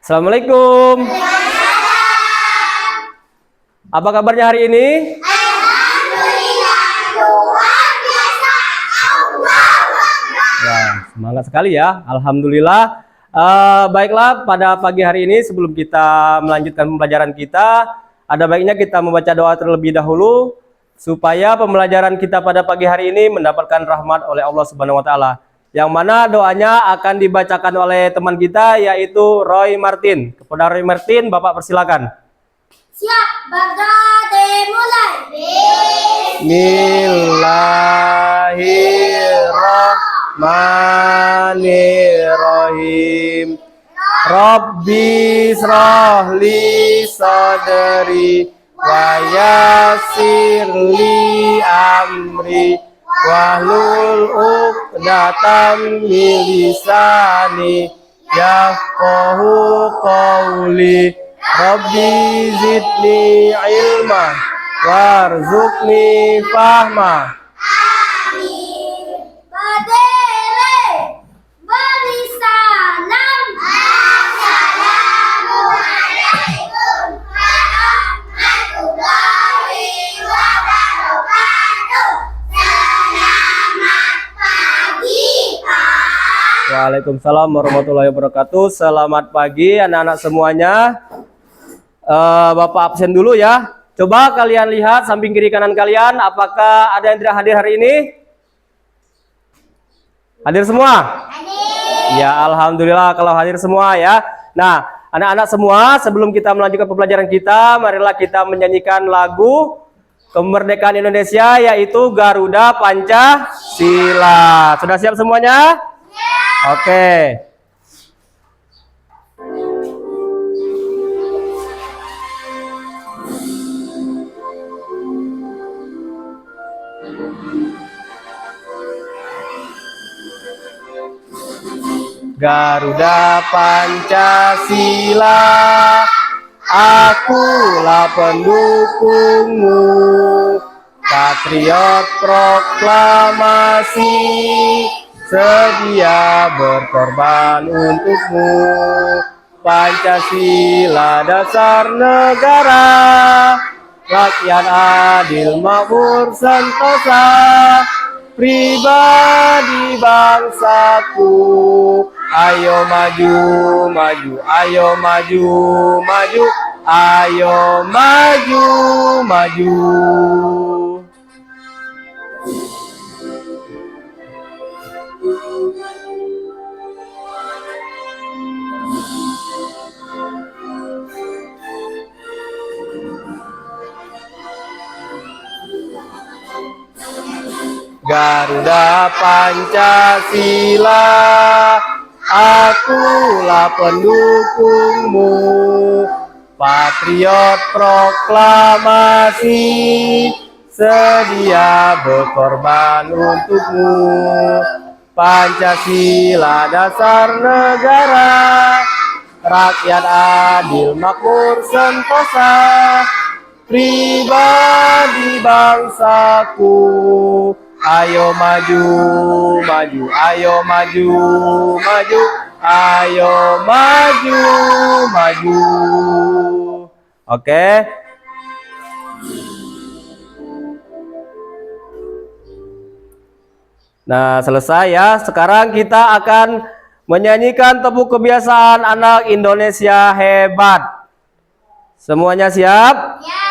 Assalamualaikum. Apa kabarnya hari ini? Alhamdulillah, luar biasa. Ya, semangat sekali ya. Alhamdulillah. Baiklah, pada pagi hari ini sebelum kita melanjutkan pembelajaran kita, ada baiknya kita membaca doa terlebih dahulu supaya pembelajaran kita pada pagi hari ini mendapatkan rahmat oleh Allah Subhanahu wa taala. Yang mana doanya akan dibacakan oleh teman kita, yaitu Roy Martin. Kepada Roy Martin, Bapak persilakan. Siap, bagade mulai. Bismillahirrahmanirrahim. Rabbi shrahli sadri wa yassirli amri wahlul 'uqdatam min lisani yafqahu qawli. Rabbi zidni ilma warzuqni fahma. Amin. Badere, beri salam. Assalamualaikum warahmatullahi wabarakatuh. Selamat pagi, Pak. Waalaikumsalam warahmatullahi wabarakatuh. Selamat pagi anak-anak semuanya. Bapak absen dulu ya. Coba kalian lihat samping kiri kanan kalian, apakah ada yang tidak hadir hari ini? Hadir semua? Hadir. Ya, alhamdulillah kalau hadir semua ya. Nah, anak-anak semua, sebelum kita melanjutkan pembelajaran kita, marilah kita menyanyikan lagu kemerdekaan Indonesia, yaitu Garuda Pancasila. Sudah siap semuanya? Ya. Oke. Garuda Pancasila, akulah pendukungmu, patriot proklamasi, sedia berkorban untukmu. Pancasila dasar negara, rakyat adil makmur sentosa, pribadi bangsaku. Ayo maju, maju, ayo maju, maju, ayo maju, maju. Garuda Pancasila, akulah pendukungmu, patriot proklamasi, sedia berkorban untukmu. Pancasila dasar negara, rakyat adil makmur sentosa, pribadi bangsaku. Ayo maju, maju, ayo maju, maju, ayo maju, maju. Oke. Nah, selesai ya. Sekarang kita akan menyanyikan tepuk kebiasaan anak Indonesia hebat. Semuanya siap? Ya.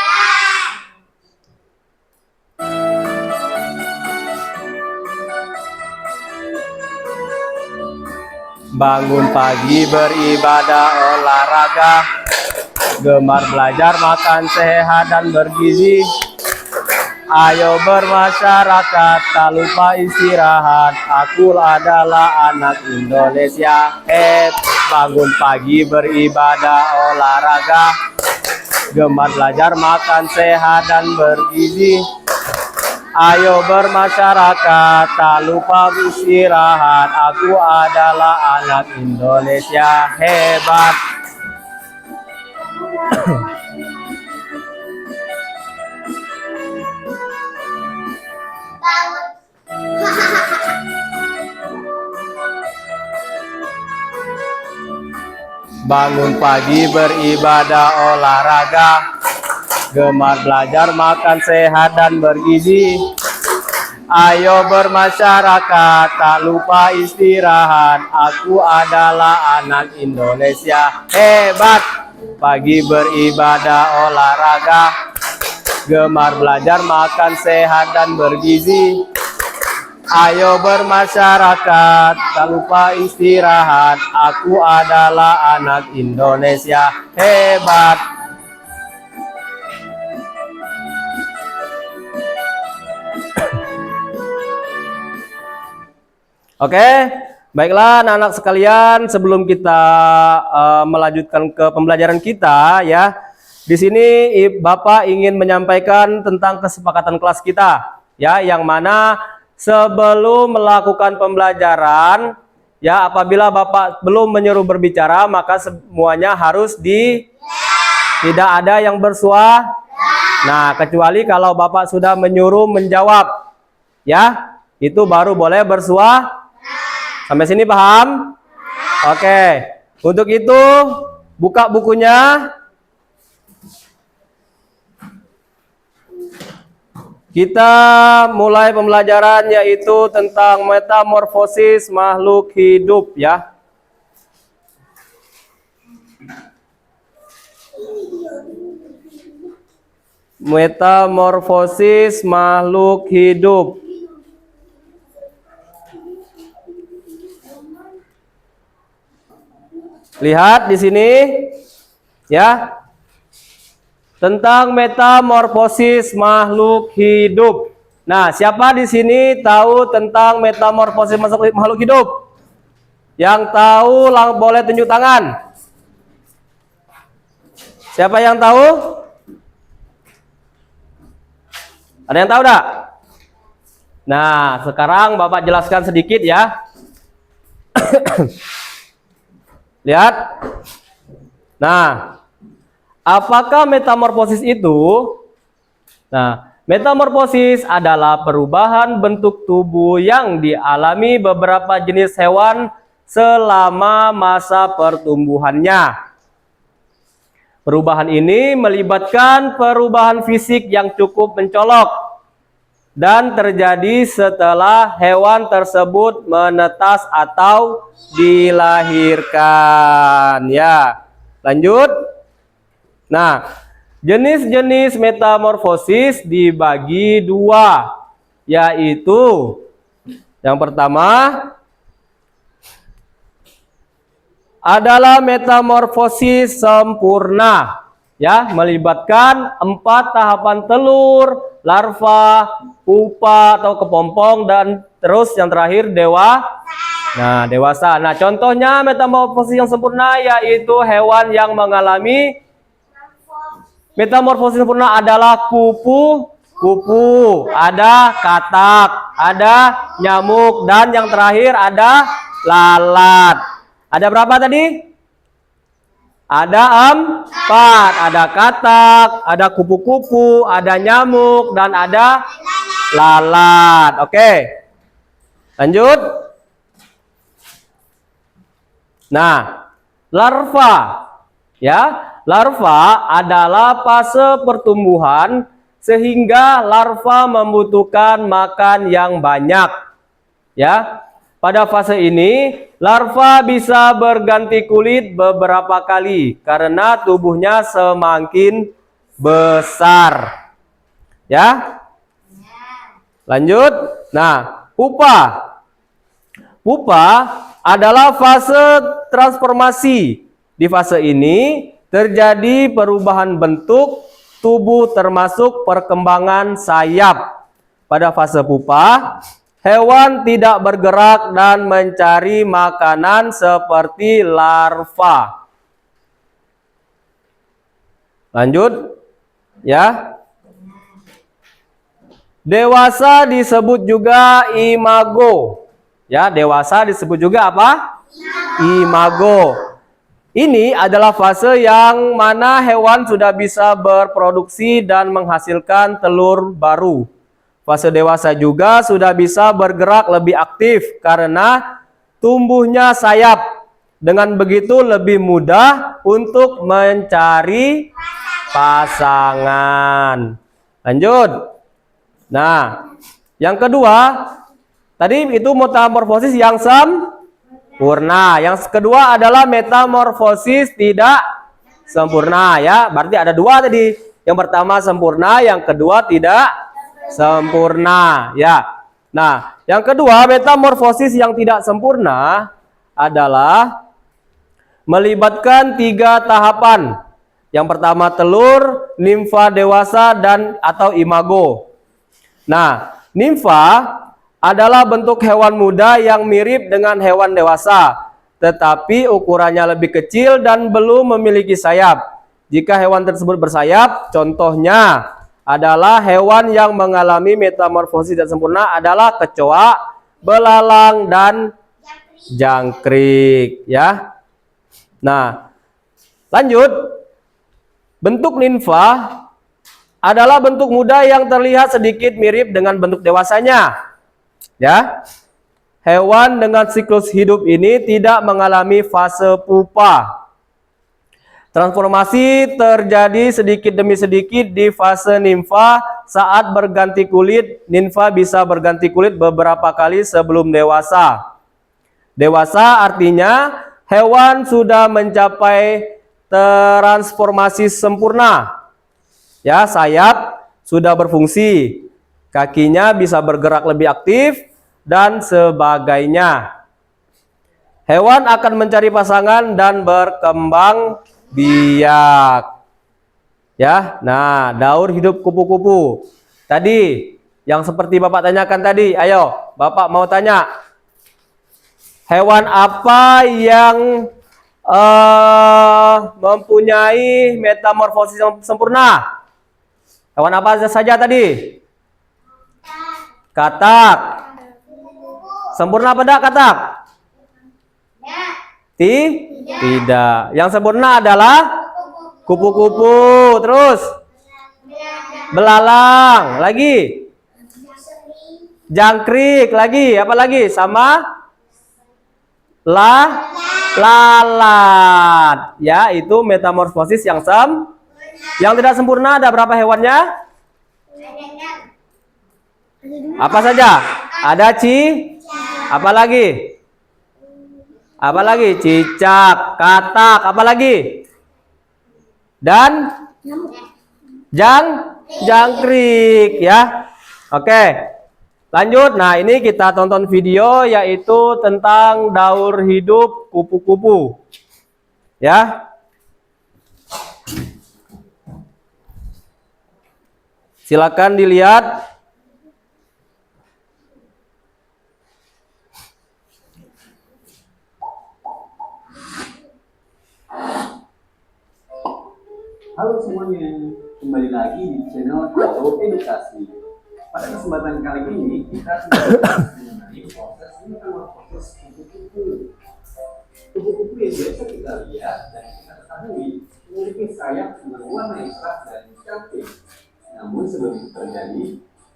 Bangun pagi beribadah olahraga, gemar belajar makan sehat dan bergizi. Ayo bermasyarakat tak lupa istirahat, aku adalah anak Indonesia hebat. Bangun pagi beribadah olahraga, gemar belajar makan sehat dan bergizi. Ayo bermasyarakat, tak lupa istirahat, aku adalah anak Indonesia hebat. bangun pagi beribadah olahraga, gemar belajar makan sehat dan bergizi. Ayo bermasyarakat, tak lupa istirahat. Aku adalah anak Indonesia hebat. Pagi beribadah olahraga, gemar belajar makan sehat dan bergizi. Ayo bermasyarakat, tak lupa istirahat. Aku adalah anak Indonesia hebat. Oke, baiklah anak-anak sekalian, sebelum kita melanjutkan ke pembelajaran kita ya. Di sini Bapak ingin menyampaikan tentang kesepakatan kelas kita ya, yang mana sebelum melakukan pembelajaran ya, apabila Bapak belum menyuruh berbicara, maka semuanya harus tidak ada yang bersuara. Nah, kecuali kalau Bapak sudah menyuruh menjawab ya, itu baru boleh bersuara. Sampai sini paham? Oke. Untuk itu buka bukunya. Kita mulai pembelajaran yaitu tentang metamorfosis makhluk hidup ya. Metamorfosis makhluk hidup. Lihat di sini ya. Tentang metamorfosis makhluk hidup. Nah, siapa di sini tahu tentang metamorfosis makhluk hidup? Yang tahu boleh tunjuk tangan. Siapa yang tahu? Ada yang tahu enggak? Nah, sekarang Bapak jelaskan sedikit ya. Lihat. Nah, apakah metamorfosis itu? Nah, metamorfosis adalah perubahan bentuk tubuh yang dialami beberapa jenis hewan selama masa pertumbuhannya. Perubahan ini melibatkan perubahan fisik yang cukup mencolok dan terjadi setelah hewan tersebut menetas atau dilahirkan. Ya, lanjut. Nah, jenis-jenis metamorfosis dibagi dua, yaitu yang pertama adalah metamorfosis sempurna, ya, melibatkan 4 tahapan telur, larva, pupa atau kepompong, dan terus yang terakhir dewasa. Nah, contohnya metamorfosis yang sempurna yaitu hewan yang mengalami metamorfosis sempurna adalah kupu, ada katak, ada nyamuk, dan yang terakhir ada lalat. Ada berapa tadi? Ada 4. Ada katak, ada kupu-kupu, ada nyamuk, dan ada lalat. Oke. Lanjut. Nah, larva. Ya, larva adalah fase pertumbuhan sehingga larva membutuhkan makan yang banyak. Ya. Pada fase ini, larva bisa berganti kulit beberapa kali karena tubuhnya semakin besar. Ya. Lanjut. Nah, pupa. Pupa adalah fase transformasi. Di fase ini terjadi perubahan bentuk tubuh termasuk perkembangan sayap. Pada fase pupa, hewan tidak bergerak dan mencari makanan seperti larva. Lanjut, ya. Dewasa disebut juga imago. Ya, dewasa disebut juga apa? Imago. Ini adalah fase yang mana hewan sudah bisa berproduksi dan menghasilkan telur baru. Fase dewasa juga sudah bisa bergerak lebih aktif karena tumbuhnya sayap. Dengan begitu lebih mudah untuk mencari pasangan. Lanjut. Nah, yang kedua, tadi itu metamorfosis yang sempurna. Yang kedua adalah metamorfosis tidak sempurna ya. Berarti ada dua tadi. Yang pertama sempurna, yang kedua tidak sempurna ya. Nah, yang kedua metamorfosis yang tidak sempurna adalah melibatkan 3 tahapan. Yang pertama telur, nimfa dewasa, dan atau imago. Nah, nimfa adalah bentuk hewan muda yang mirip dengan hewan dewasa, tetapi ukurannya lebih kecil dan belum memiliki sayap. Jika hewan tersebut bersayap, contohnya adalah hewan yang mengalami metamorfosis tidak sempurna adalah kecoa, belalang, dan jangkrik ya. Nah, lanjut. Bentuk nimfa adalah bentuk muda yang terlihat sedikit mirip dengan bentuk dewasanya. Ya. Hewan dengan siklus hidup ini tidak mengalami fase pupa. Transformasi terjadi sedikit demi sedikit di fase nimfa. Saat berganti kulit, nimfa bisa berganti kulit beberapa kali sebelum dewasa. Dewasa artinya hewan sudah mencapai transformasi sempurna. Ya, sayap sudah berfungsi, kakinya bisa bergerak lebih aktif dan sebagainya. Hewan akan mencari pasangan dan berkembang biak. Ya, nah, daur hidup kupu-kupu. Tadi yang seperti Bapak tanyakan tadi, ayo, Bapak mau tanya. Hewan apa yang mempunyai metamorfosis yang sempurna? Hewan apa saja tadi? Katak. Sempurna apa tidak katak? Tidak. Yang sempurna adalah kupu-kupu. Terus belalang. Lagi jangkrik. Lagi apa lagi? Sama lalat. Ya, itu metamorfosis yang yang tidak sempurna. Ada berapa hewannya? Apa saja? Ada apa lagi? Apa lagi? Cicak, katak, apa lagi? Dan jangkrik ya. Oke. Lanjut. Nah, ini kita tonton video yaitu tentang daur hidup kupu-kupu. Ya. Silakan dilihat. Halo semuanya, kembali lagi di channel Halo Edukasi. Pada kesempatan kali ini kita membahas mengenai proses metamorfosis kupu-kupu. Kupu-kupu yang biasa kita lihat dan kita ketahui memiliki sayap dengan warna yang cerah dan cantik. Namun sebelum itu terjadi,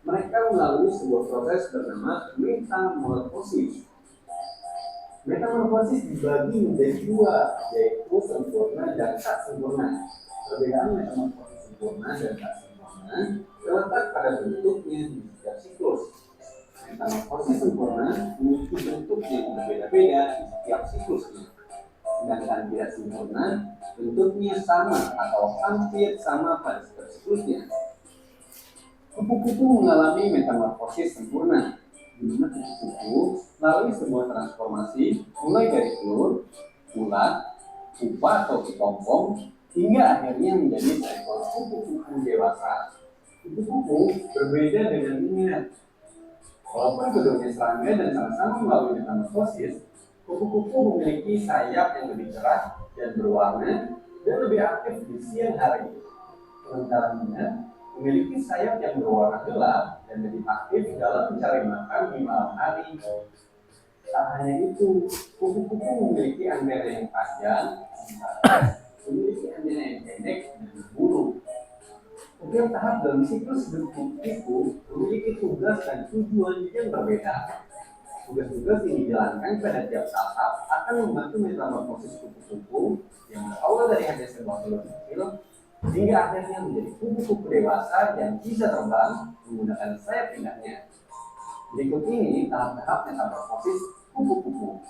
mereka melalui sebuah proses bernama metamorfosis. Metamorfosis dibagi menjadi dua, yaitu sempurna dan tak sempurna. Perbedaan metamorfosis sempurna dan tak sempurna terletak pada bentuknya di setiap siklus. Metamorfosis sempurna memiliki bentuk yang berbeda-beda di setiap siklusnya. Sedangkan tidak sempurna bentuknya sama atau hampir sama pada setiap siklusnya. Kupu-kupu mengalami metamorfosis sempurna, di mana kupu-kupu melalui sebuah transformasi mulai dari telur, ulat, pupa atau kepompong, hingga akhirnya menjadi seekor kupu-kupu dewasa. Kupu-kupu berbeda dengan monyet. Walaupun keduanya serangga dan sama-sama melalui metamorfosis, kupu-kupu memiliki sayap yang lebih cerah dan berwarna dan lebih aktif di siang hari. Sementara monyet memiliki sayap yang berwarna gelap dan lebih aktif dalam mencari makan di malam hari. Tak hanya itu, kupu-kupu memiliki antena yang panjang, memiliki antena yang pendek dan berbulu. Setiap tahap dalam siklus hidup kupu-kupu memiliki tugas dan tujuan yang berbeda. Tugas-tugas yang dijalankan pada tiap tahap akan membantu metamorfosis kupu-kupu yang berawal dari hanya sebuah telur kecil hingga akhirnya menjadi kupu-kupu dewasa yang bisa terbang menggunakan sayap indahnya. Berikut ini tahap-tahap metamorfosis kupu-kupu.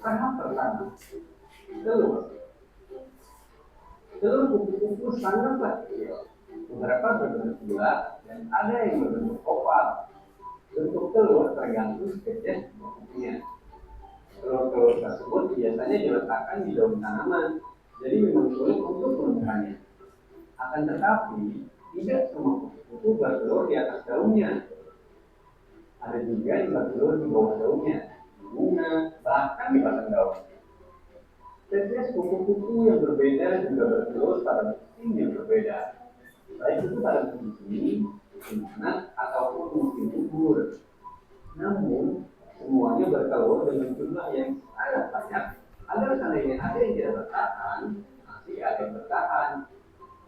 Tahap pertama, telur. Telur kupu-kupu sangatlah kecil. Beberapa berbentuk bulat dan ada yang berbentuk oval. Bentuk telur tergantung spesies kupu-kupunya. Telur-telur tersebut biasanya diletakkan di daun tanaman, jadi memang sulit untuk menemukannya. Akan tetapi, tidak semua kupu-kupu bertelur di atas daunnya. Ada juga yang bertelur di bawah daunnya, di bunga, bahkan di batang daun. Spesies kupu-kupu yang berbeda juga bertelur pada musim yang berbeda, baik itu pada musim dingin, musim panas, ataupun musim gugur. Namun, semuanya bertelur dengan jumlah yang sangat banyak. Agar seandainya ada yang tidak bertahan, masih ada yang bertahan.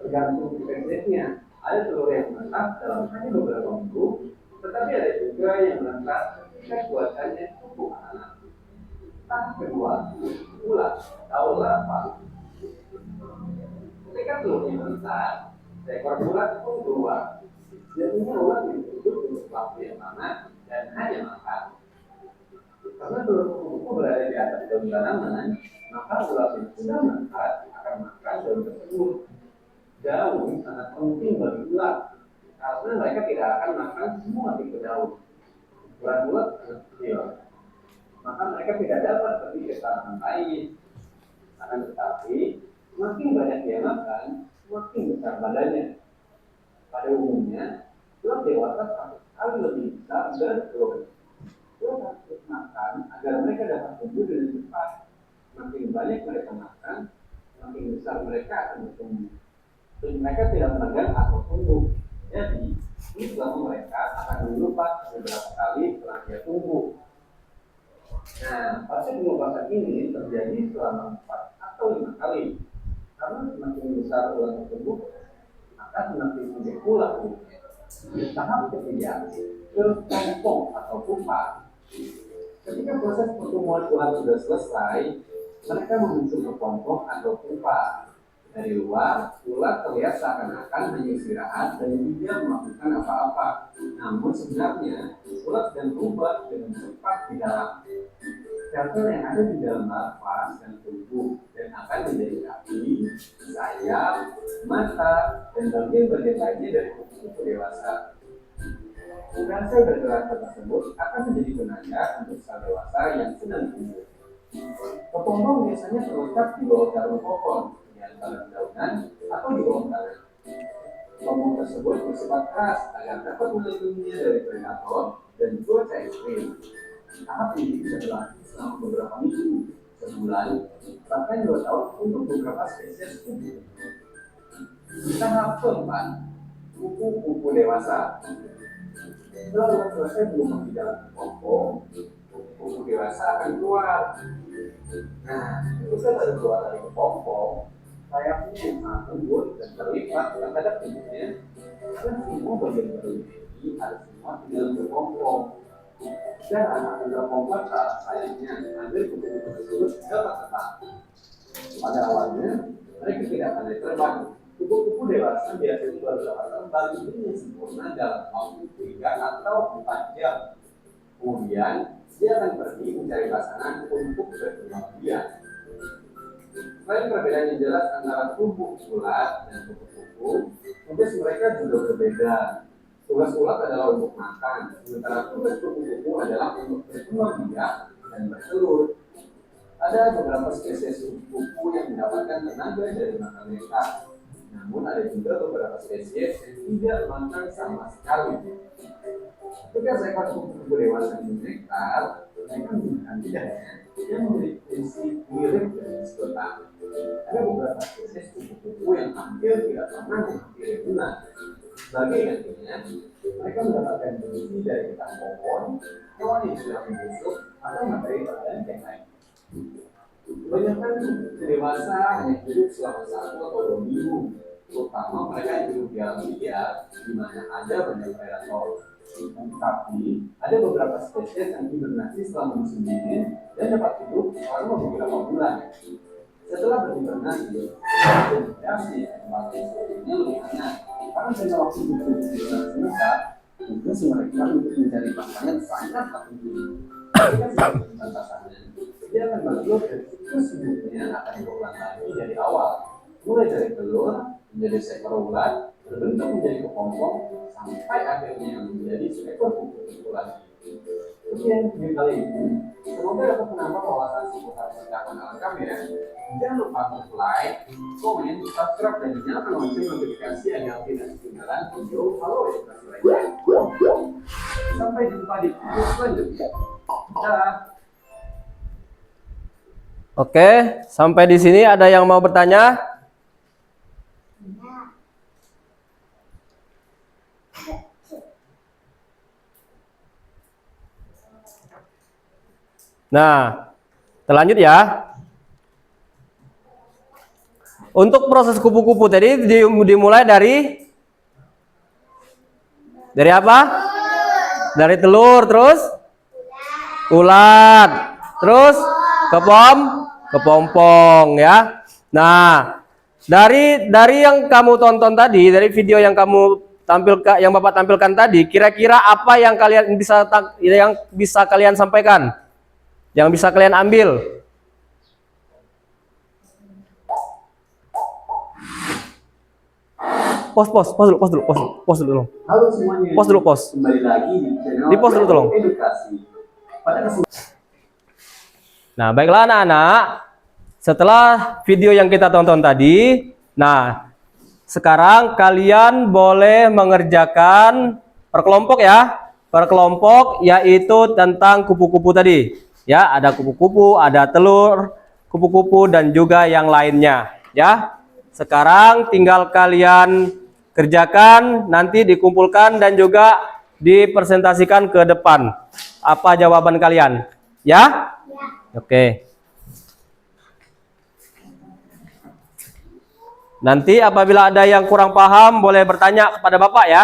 Tergantung spesiesnya. Ada telur yang menetas dalam hanya beberapa minggu, tetapi ada juga yang menetas ketika cuacanya cukup panas. Tahap kedua, ulat atau larva. Ketika telurnya menetas, seekor ulat pun keluar. Biasanya ulat hidup untuk waktu yang lama dan hanya makan. Karena telur kupu-kupu berada di atas daun tanaman, maka ulat yang sudah menetas akan makan daun tersebut. Daun sangat penting bagi ulat, karena mereka tidak akan makan semua tipe daun. Ulat-ulat sangat kecil, maka mereka tidak dapat pergi ke tanaman lain. Akan tetapi, semakin banyak dia makan, semakin besar badannya. Pada umumnya, ulat dewasa 100 kali lebih besar dari telur. Ulat harus makan agar mereka dapat tumbuh dengan cepat. Semakin banyak mereka makan, semakin besar mereka akan bertumbuh. Dan mereka tidak menegang atau tumbuh. Jadi, ini selama mereka akan mengelupas beberapa kali setelah dia tumbuh. Nah, fase pengelupasan ini terjadi selama 4 atau 5 kali. Karena semakin besar ulat tersebut, maka semakin pendek pula kulitnya. Tahap ketiga, kepompong atau pupa. Ketika proses pertumbuhan ulat sudah selesai, mereka membentuk kepompong atau pupa. Dari luar, ulat terlihat seakan-akan hanya istirahat dan tidak melakukan apa-apa. Namun sebenarnya, ulat sedang berubah dengan cepat di dalam. Sel-sel yang ada di dalam larva dan tubuh dan akan menjadi kaki, sayap, mata, dan bagian-bagian lainnya dari kupu-kupu dewasa. Sel bergerak tersebut akan menjadi tenaga untuk sel dewasa yang sedang tumbuh. Kepompong biasanya terletak di bawah daun pohon, di antara daunan atau di bawah tanah. Kepompong tersebut bersifat keras agar dapat melindunginya dari predator dan cuaca ekstrim. Tahap ini bisa berlangsung selama beberapa minggu, sebulan, bahkan 2 tahun untuk beberapa spesies kupu. Tahap keempat, kupu-kupu dewasa. Setelah ulat selesai berubah di dalam kepompong, kupu dewasa akan keluar. Nah, ketika baru keluar dari kepompong, sayapnya yang sangat lembut dan terlipat terhadap tubuhnya, dan semua bagian baru ini harus semua di dalam kepompong. Dan anak muda kompak saat sayapnya agar kupu-kupu tersebut dapat terbang. Pada awalnya, mereka tidak pandai terbang. Kupu-kupu dewasa biasanya baru dapat terbang dengan sempurna dalam waktu 3 atau 4 jam. Kemudian, dia akan pergi mencari pasangan untuk berkembang biak. Selain perbedaan yang jelas antara tubuh ulat dan kupu-kupu, tugas mereka juga berbeda. Tugas ulat adalah untuk makan, sementara tugas kupu-kupu adalah untuk berkembang biak dan bertelur. Ada beberapa spesies kupu-kupu yang mendapatkan tenaga dari makan mereka. Namun ada juga beberapa spesies yang tidak makan sama sekali. Ketika seekor kupu-kupu dewasa di nektar, mereka menggunakan lidahnya yang memiliki fungsi mirip dengan sedotan. Ada beberapa spesies kupu-kupu yang hampir tidak pernah memakai guna. Sebagai gantinya, mereka mendapatkan nutrisi dari batang pohon, hewan yang sudah membusuk, atau materi organik yang lain. Kebanyakan kupu-kupu dewasa hanya hidup selama 1 atau 2 minggu, terutama mereka yang hidup di alam liar di mana ada banyak predator. Tapi ada beberapa spesies yang hibernasi selama musim dingin dan dapat hidup selama beberapa bulan. Setelah berhibernasi, regenerasi kembali sepertinya lebih hangat. Karena jangka waktu hidup singkat, tugas mereka untuk mencari makanan sangat tinggi. Jika sudah menemukan pasangan, dia akan bertelur dan siklus hidupnya akan berulang lagi dari awal. Mulai dari telur menjadi seekor ulat, berbentuk menjadi kepompong, sampai akhirnya menjadi seekor kupu-kupu lagi. Sekian video kali ini. Semoga dapat menambah wawasan seputar percakapan alam kami ya. Jangan lupa untuk like, komen, subscribe, dan nyalakan lonceng notifikasi agar tidak ketinggalan video halo edukasi lainnya. Sampai jumpa di video selanjutnya. Dadah. Oke, sampai di sini ada yang mau bertanya? Nah, terlanjut ya. Untuk proses kupu-kupu tadi dimulai dari apa? Dari telur, terus ulat, terus kepompong ya. Nah, dari yang kamu tonton tadi, dari video yang kamu tampilkan, yang Bapak tampilkan tadi, kira-kira apa yang bisa kalian sampaikan? Yang bisa kalian ambil? Pos dulu. Halo semuanya. Pos dulu. Kembali lagi di channel Di pos dulu tolong. Edukasi. Pada Nah, baiklah anak-anak. Setelah video yang kita tonton tadi, nah, sekarang kalian boleh mengerjakan per kelompok ya. Per kelompok yaitu tentang kupu-kupu tadi. Ya, ada kupu-kupu, ada telur kupu-kupu dan juga yang lainnya, ya. Sekarang tinggal kalian kerjakan, nanti dikumpulkan dan juga dipresentasikan ke depan. Apa jawaban kalian? Ya? Oke. Nanti apabila ada yang kurang paham boleh bertanya kepada Bapak ya.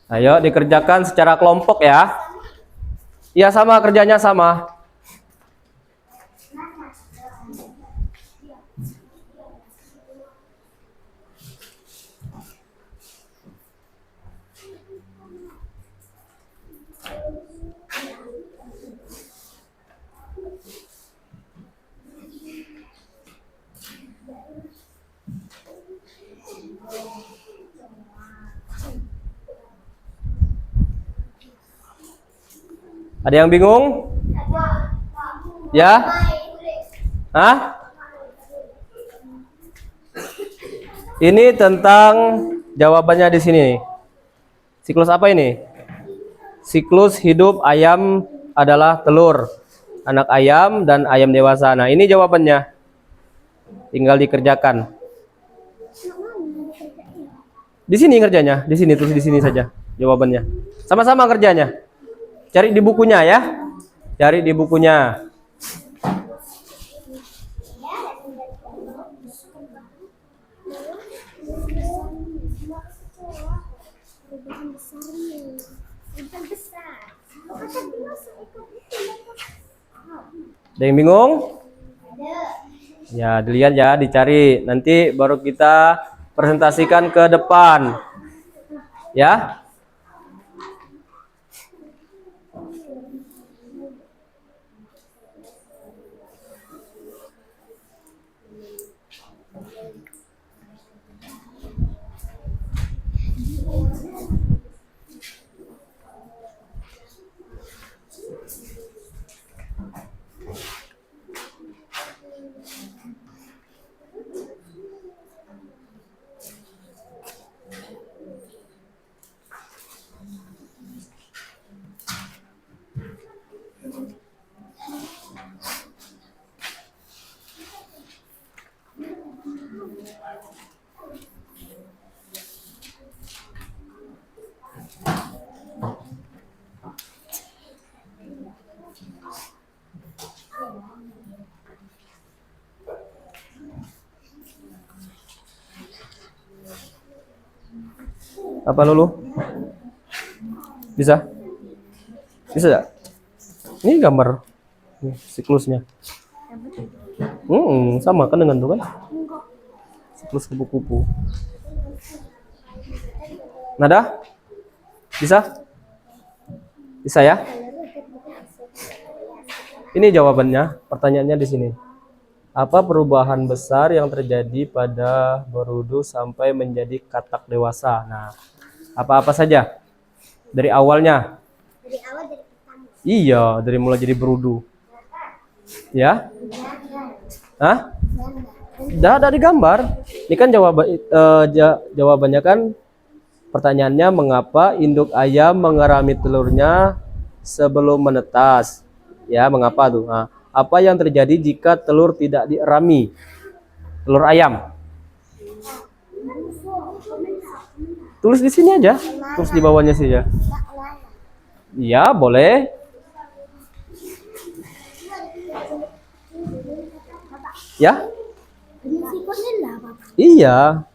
Ayo dikerjakan secara kelompok ya. Ya sama, kerjanya sama. Ada yang bingung? Ya? Hah? Ini tentang jawabannya di sini. Siklus apa ini? Siklus hidup ayam adalah telur, anak ayam dan ayam dewasa. Nah, ini jawabannya. Tinggal dikerjakan. Di sini kerjanya, di sini terus di sini saja jawabannya. Sama-sama kerjanya. Cari di bukunya ya. Cari di bukunya. Ada yang bingung? Ya, dilihat ya, dicari. Nanti baru kita presentasikan ke depan. Ya. Apa Lulu? Bisa? Bisa nggak? Ini gambar nih, siklusnya. Sama kan dengan tuh kan? Siklus kupu-kupu. Nada? Bisa? Bisa ya? Ini jawabannya, pertanyaannya di sini. Apa perubahan besar yang terjadi pada berudu sampai menjadi katak dewasa? Nah, apa-apa saja dari awalnya? Dari awal dari pertama. Iya, dari mulai jadi berudu. Ya? Hah? Dah ada di gambar. Ini kan jawabannya kan pertanyaannya mengapa induk ayam mengerami telurnya sebelum menetas? Ya, mengapa tuh? Nah, apa yang terjadi jika telur tidak dierami? Telur ayam. Tulis di sini aja. Tulis di bawahnya sih ya. Iya, boleh. Ya? Iya.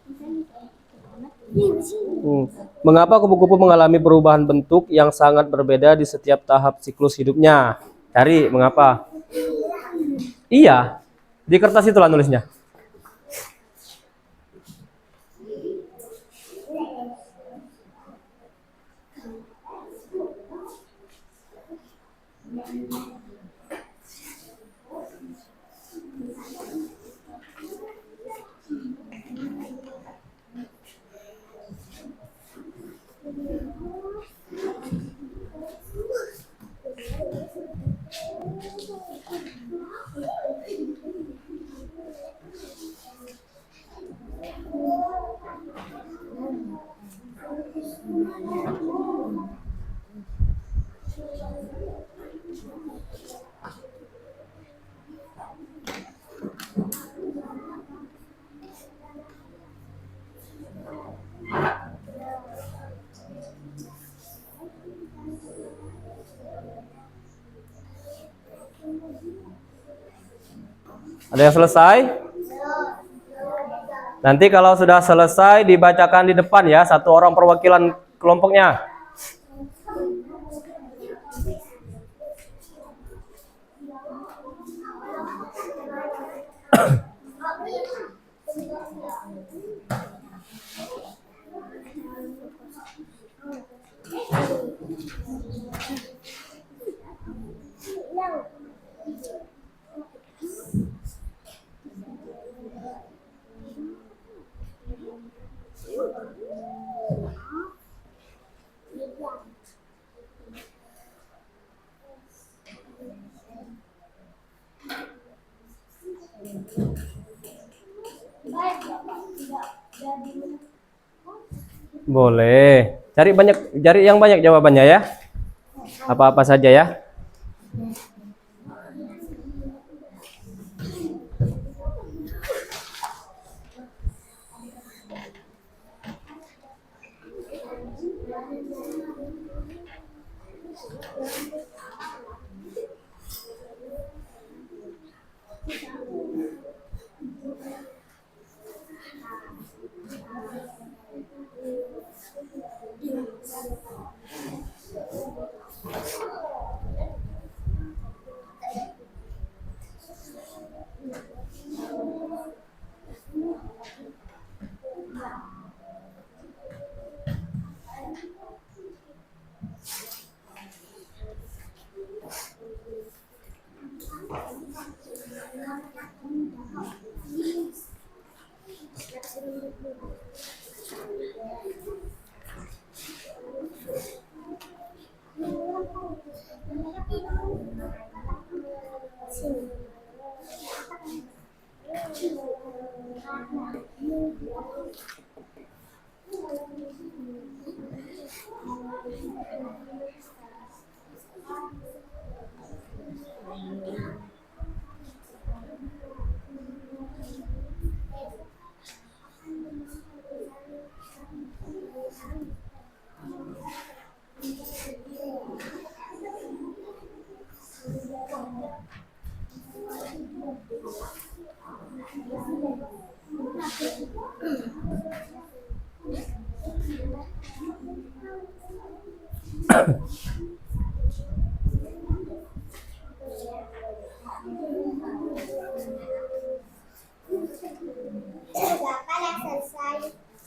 Mengapa kupu-kupu mengalami perubahan bentuk yang sangat berbeda di setiap tahap siklus hidupnya? Cari mengapa? Iya. Di kertas itulah nulisnya. Ada yang selesai? Nanti kalau sudah selesai dibacakan di depan ya, satu orang perwakilan kelompoknya. Boleh. Cari yang banyak jawabannya ya. Apa-apa saja ya.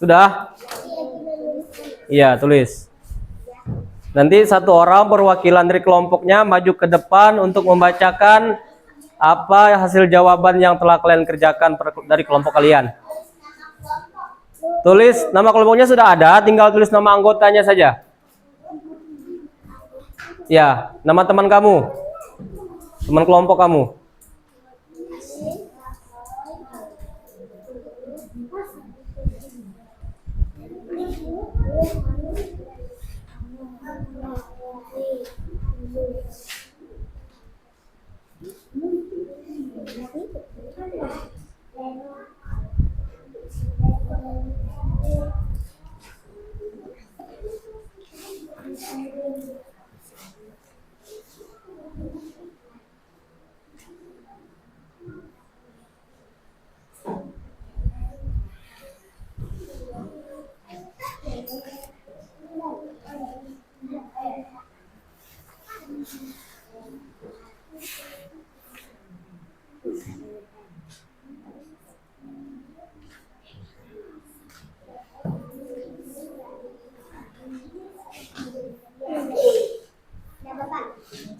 Sudah? Iya, tulis. Nanti satu orang perwakilan dari kelompoknya maju ke depan untuk membacakan apa hasil jawaban yang telah kalian kerjakan dari kelompok kalian. Tulis nama kelompoknya sudah ada, tinggal tulis nama anggotanya saja. Ya, nama teman kamu, teman kelompok kamu.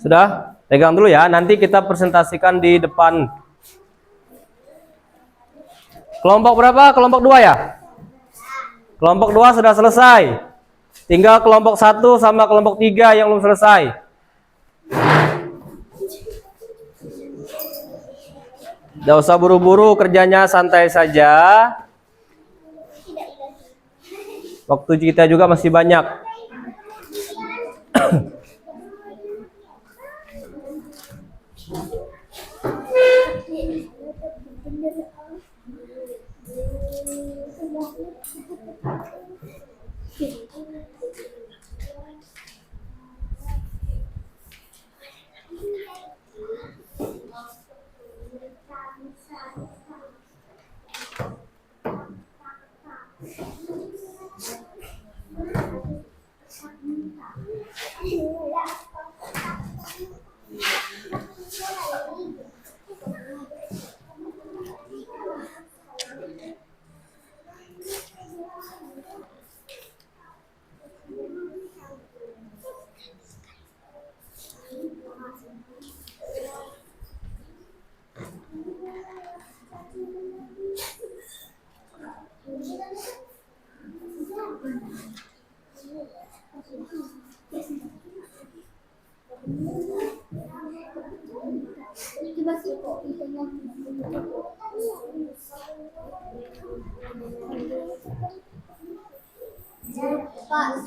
Sudah? Pegang dulu ya, nanti kita presentasikan di depan. Kelompok berapa? Kelompok 2 ya? Kelompok 2 sudah selesai. Tinggal kelompok 1 sama kelompok 3 yang belum selesai. Tidak usah buru-buru, kerjanya santai saja. Waktu kita juga masih banyak.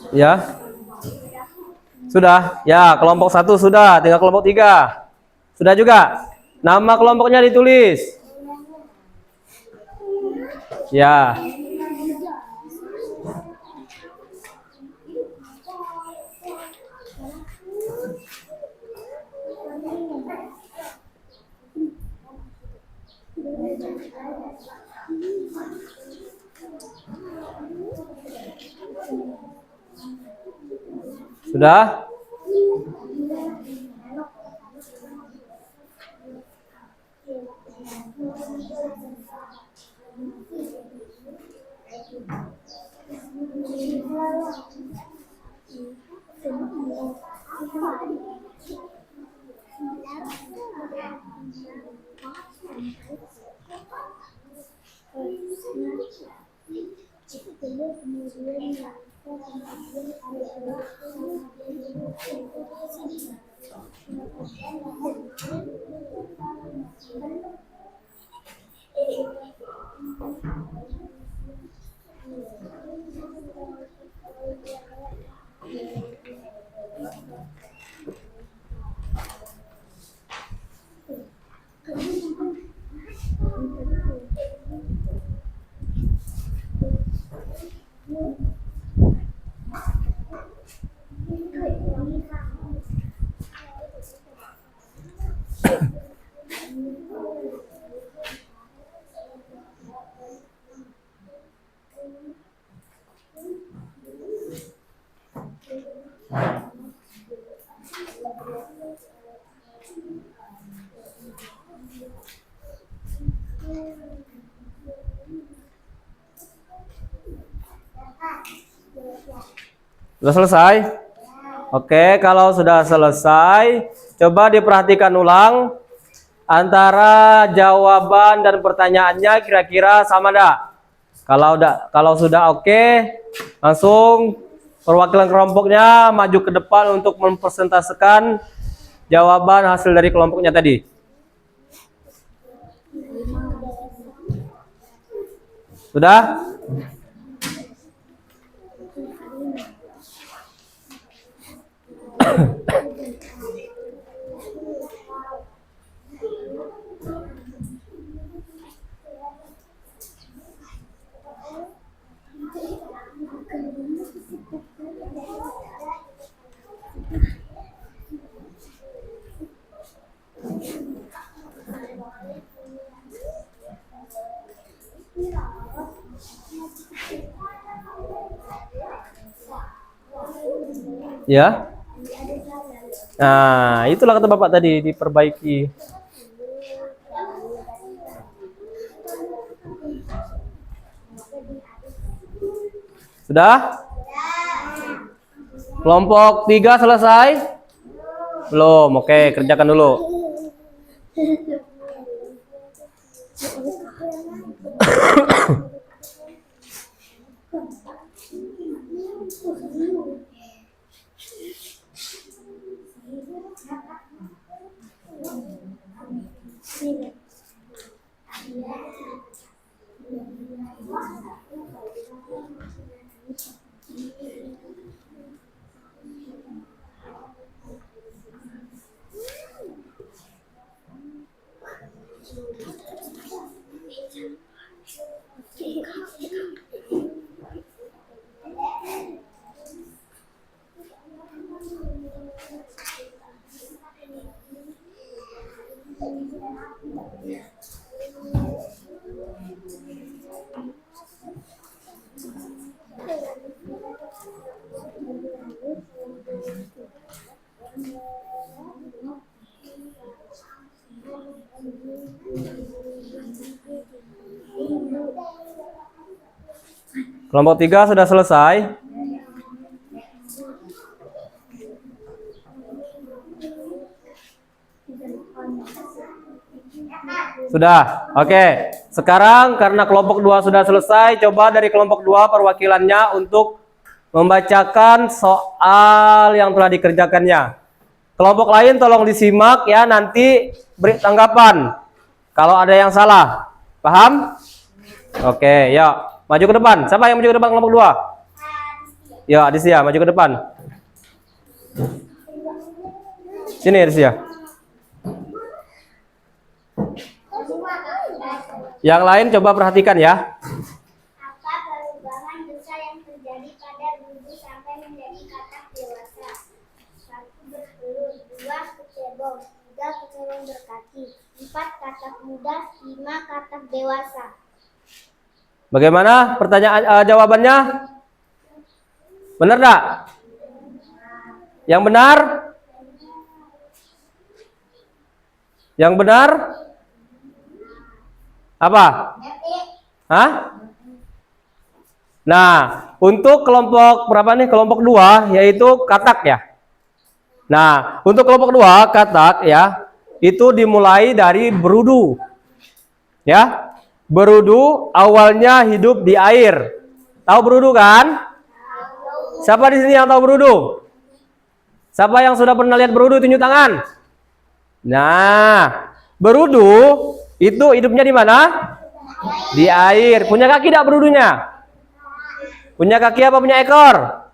Ya. Sudah? Ya, kelompok 1 sudah, tinggal kelompok 3. Sudah juga? Nama kelompoknya ditulis. Ya. Sudah? Sudah selesai? Oke, kalau sudah selesai, coba diperhatikan ulang antara jawaban dan pertanyaannya kira-kira sama enggak? Kalau sudah oke, langsung perwakilan kelompoknya maju ke depan untuk mempresentasikan jawaban hasil dari kelompoknya tadi. Sudah? Ya. Nah, itulah kata Bapak tadi, diperbaiki. Sudah? Kelompok 3 selesai? Belum. Oke, kerjakan dulu. Kelompok 3 sudah selesai? Sudah. Oke. Sekarang karena kelompok 2 sudah selesai, coba dari kelompok 2 perwakilannya untuk membacakan soal yang telah dikerjakannya. Kelompok lain tolong disimak ya, nanti beri tanggapan kalau ada yang salah. Paham? Oke, yuk. Maju ke depan. Siapa yang maju ke depan kelompok 2? Ya, Adisia, maju ke depan. Sini, Adisia. Yang lain coba perhatikan ya. Apa perubahan besar yang terjadi pada bubu sampai menjadi katak dewasa? 1 bertelur, 2 kecebong, 3 kecebong berkaki, 4 katak muda, 5 katak dewasa. Bagaimana pertanyaan jawabannya? Benar enggak? Yang benar? Yang benar? Apa? Hah? Nah, untuk kelompok berapa nih? Kelompok 2 yaitu katak ya. Nah, untuk kelompok 2 katak ya, itu dimulai dari berudu. Ya. Berudu awalnya hidup di air. Tahu berudu kan? Siapa di sini yang tahu berudu? Siapa yang sudah pernah lihat berudu tunjuk tangan? Nah, berudu itu hidupnya di mana? Di air. Punya kaki tidak berudunya? Punya kaki apa punya ekor?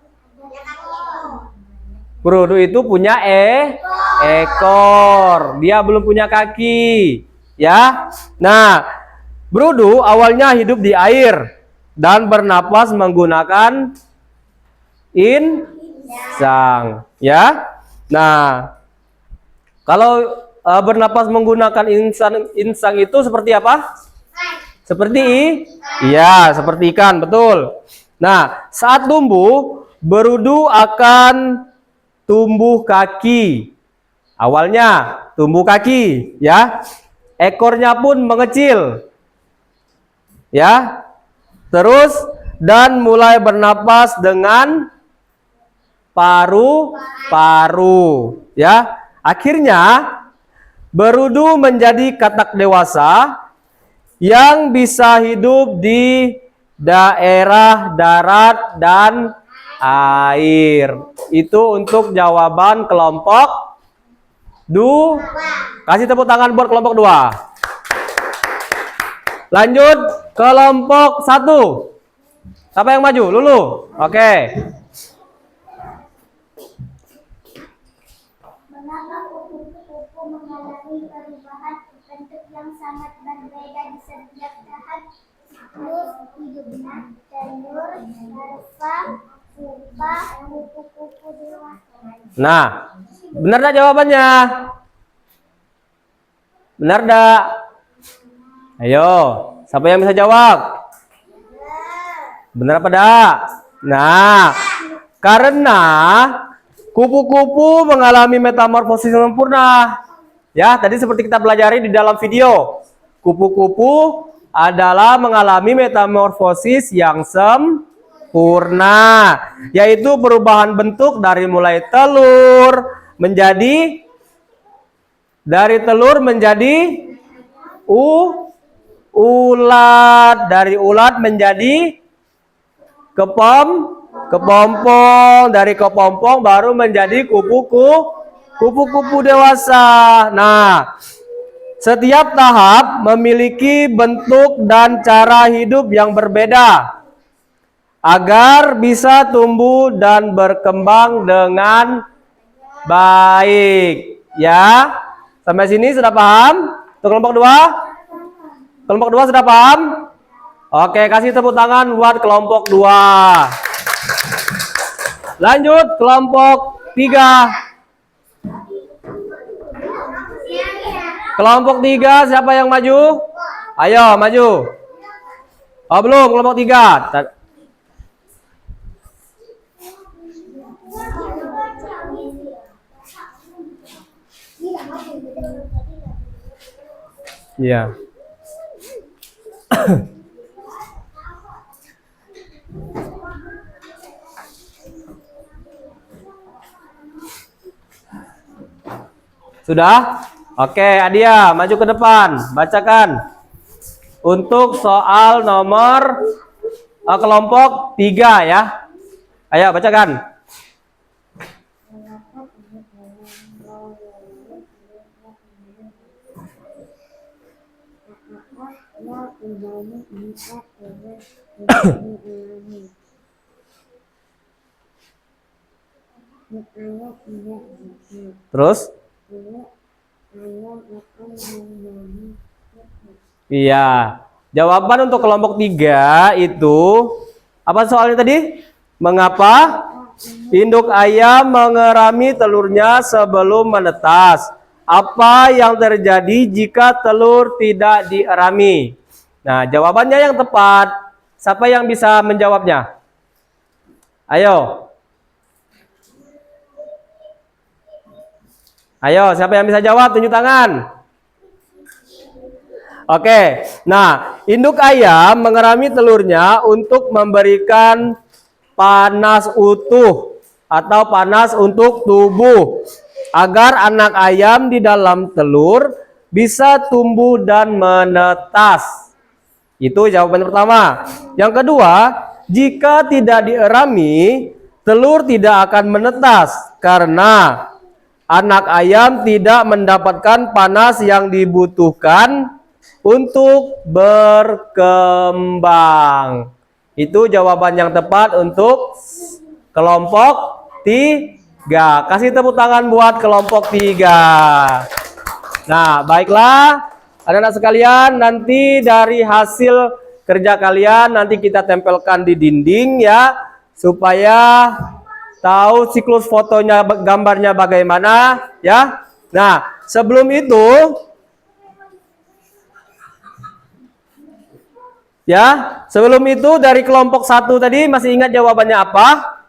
Berudu itu punya ekor. Dia belum punya kaki. Ya. Nah, berudu awalnya hidup di air dan bernapas menggunakan insang, ya. Nah, kalau bernapas menggunakan insang itu seperti apa? Seperti iya, seperti ikan, betul. Nah, saat tumbuh, berudu akan tumbuh kaki. Awalnya tumbuh kaki, ya. Ekornya pun mengecil. Ya, terus dan mulai bernapas dengan paru-paru. Ya, akhirnya berudu menjadi katak dewasa yang bisa hidup di daerah darat dan air. Itu untuk jawaban kelompok 2. Kasih tepuk tangan buat kelompok 2. Lanjut kelompok 1. Siapa yang maju? Lulu. Oke. Mengapa kupu-kupu mengalami perubahan bentuk yang sangat berbeda di setiap tahap siklus hidupnya? Telur, larva, pupa, kupu-kupu dewasa. Nah, benar dah jawabannya? Benar dah? Ayo, siapa yang bisa jawab? Benar apa dah? Nah, karena kupu-kupu mengalami metamorfosis sempurna. Ya, tadi seperti kita pelajari di dalam video. Kupu-kupu adalah mengalami metamorfosis yang sempurna, yaitu perubahan bentuk dari mulai telur menjadi ulat, dari ulat menjadi kepompong, dari kepompong baru menjadi kupu-kupu dewasa. Nah, setiap tahap memiliki bentuk dan cara hidup yang berbeda agar bisa tumbuh dan berkembang dengan baik. Ya, sampai sini sudah paham? Untuk kelompok 2? Kelompok 2 sudah paham? Oke, kasih tepuk tangan buat kelompok 2. Lanjut kelompok 3. Kelompok 3 siapa yang maju? Ayo maju. Oh belum, kelompok 3. Iya. Sudah? Oke, Adia, maju ke depan. Bacakan. Untuk soal nomor kelompok 3 ya. Ayo, bacakan. Terus? Iya. Jawaban untuk kelompok 3 itu apa soalnya tadi? Mengapa induk ayam mengerami telurnya sebelum menetas? Apa yang terjadi jika telur tidak dierami? Nah, jawabannya yang tepat. Siapa yang bisa menjawabnya? Ayo. Ayo, siapa yang bisa jawab? Tunjuk tangan. Oke, nah induk ayam mengerami telurnya untuk memberikan panas utuh atau panas untuk tubuh agar anak ayam di dalam telur bisa tumbuh dan menetas. Itu jawaban pertama. Yang kedua, jika tidak dierami, telur tidak akan menetas karena anak ayam tidak mendapatkan panas yang dibutuhkan untuk berkembang. Itu jawaban yang tepat untuk kelompok 3. Kasih tepuk tangan buat kelompok 3. Nah, baiklah anak-anak sekalian, nanti dari hasil kerja kalian nanti kita tempelkan di dinding ya, supaya tahu siklus fotonya, gambarnya bagaimana ya. Nah, sebelum itu ya, sebelum itu dari kelompok 1 tadi masih ingat jawabannya apa?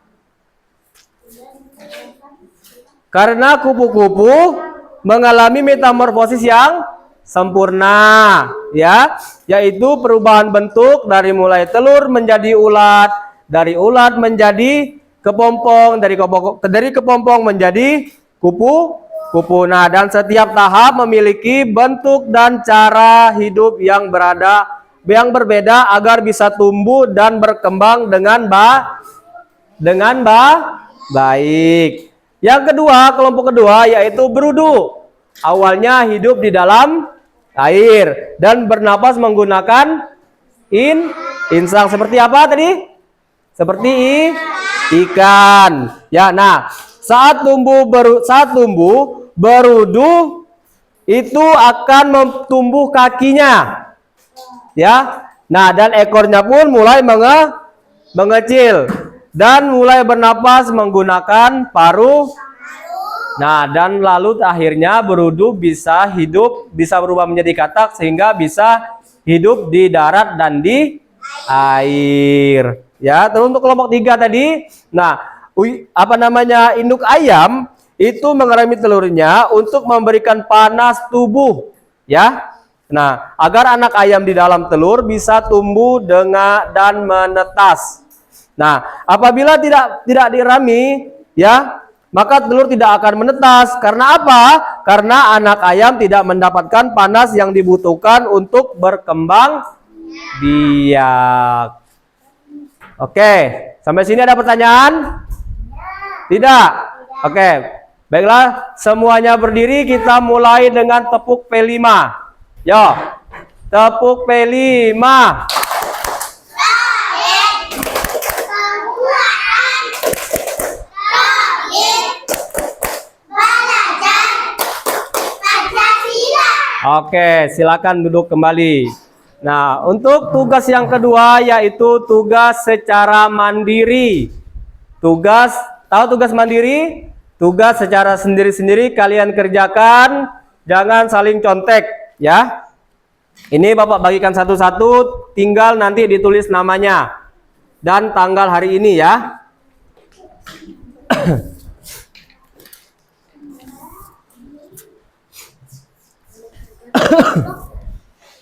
Karena kupu-kupu mengalami metamorfosis yang sempurna ya, yaitu perubahan bentuk dari mulai telur menjadi ulat, dari ulat menjadi kepompong, dari kepompong menjadi kupu-kupu. Nah, dan setiap tahap memiliki bentuk dan cara hidup yang berbeda agar bisa tumbuh dan berkembang dengan baik. Yang kedua, kelompok kedua yaitu berudu. Awalnya hidup di dalam air dan bernapas menggunakan insang. Seperti apa tadi? Seperti ikan. Ya, nah, saat tumbuh berudu itu akan tumbuh kakinya. Ya. Nah, dan ekornya pun mulai mengecil dan mulai bernapas menggunakan paruh. Nah, dan lalu akhirnya berudu bisa berubah menjadi katak sehingga bisa hidup di darat dan di air. Ya, terus untuk kelompok 3 tadi, nah, induk ayam itu mengerami telurnya untuk memberikan panas tubuh, ya. Nah, agar anak ayam di dalam telur bisa tumbuh dan menetas. Nah, apabila tidak dirami, ya, maka telur tidak akan menetas. Karena apa? Karena anak ayam tidak mendapatkan panas yang dibutuhkan untuk berkembang biak. Oke, sampai sini ada pertanyaan? Tidak? Oke, baiklah, semuanya berdiri, kita mulai dengan tepuk P5. Yo, tepuk P5. Oke, silakan duduk kembali. Nah, untuk tugas yang kedua yaitu tugas secara mandiri. Tahu tugas mandiri? Tugas secara sendiri-sendiri kalian kerjakan, jangan saling contek, ya. Ini Bapak bagikan satu-satu, tinggal nanti ditulis namanya dan tanggal hari ini, ya.